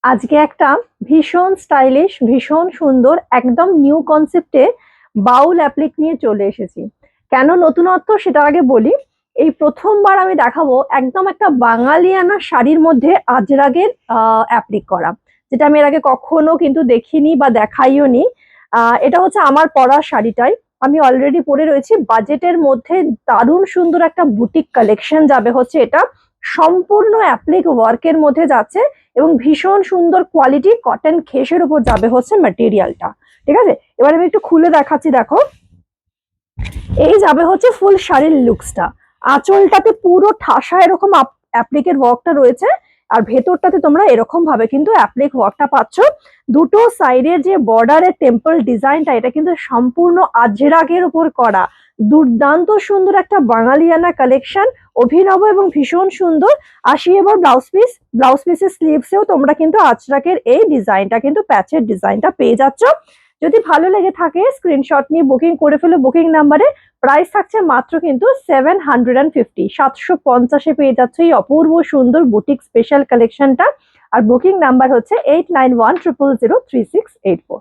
আজকে একটা ভীষণ স্টাইলিশ ভীষণ সুন্দর একদম নিউ কনসেপ্টে বাউল অ্যাপ্লিক নিয়ে চলে এসেছি। কেন নতুনত্ব সেটা আগে বলি। এই প্রথমবার আমি দেখাবো একদম একটা বাঙালিয়ানা শাড়ির মধ্যে আজরাগের অ্যাপ্লিক করা, যেটা আমি এর আগে কখনো কিন্তু দেখিনি বা দেখাইও নি। এটা হচ্ছে আমার পরা শাড়িটাই আমি অলরেডি পরে রয়েছি। বাজেটের মধ্যে দারুণ সুন্দর একটা বুটিক কালেকশন যাবে হচ্ছে এটা, সম্পূর্ণ অ্যাপ্লিক ওয়ার্কের মধ্যে যাচ্ছে এবং ভীষণ সুন্দর কোয়ালিটি কটন খেসের উপর যাবে হচ্ছে ম্যাটেরিয়ালটা। ঠিক আছে, এবার আমি একটু খুলে দেখাচ্ছি। দেখো, এই যাবে হচ্ছে ফুল শাড়ির লুকসটা। আঁচলটাতে পুরো ঠাসা এরকম অ্যাপ্লিকের ওয়ার্কটা রয়েছে, আর ভেতরটাতে তোমরা এরকম ভাবে কিন্তু অ্যাপ্লিক ওয়ার্কটা পাচ্ছ। দুটো সাইডের যে বর্ডারের টেম্পল ডিজাইনটা, এটা কিন্তু সম্পূর্ণ আজরাগের উপর করা। দুর্দান্ত সুন্দর একটা বাঙালিয়ানা কালেকশন, অভিনব এবং ভীষণ সুন্দর। আসি এবার ব্লাউজ পিস। ব্লাউজ পিসের স্লিভসেও তোমরা কিন্তু আজরাকের এই ডিজাইনটা কিন্তু প্যাচের ডিজাইনটা পেয়ে যাচ্ছ। যদি ভালো লেগে থাকে স্ক্রিনশট নিয়ে বুকিং করে ফেলো বুকিং নাম্বারে। প্রাইস থাকছে মাত্র কিন্তু 750, 750-এ পেয়ে যাচ্ছে এই অপূর্ব সুন্দর বুটিক স্পেশাল কালেকশনটা। আর বুকিং নাম্বার হচ্ছে 8910003684।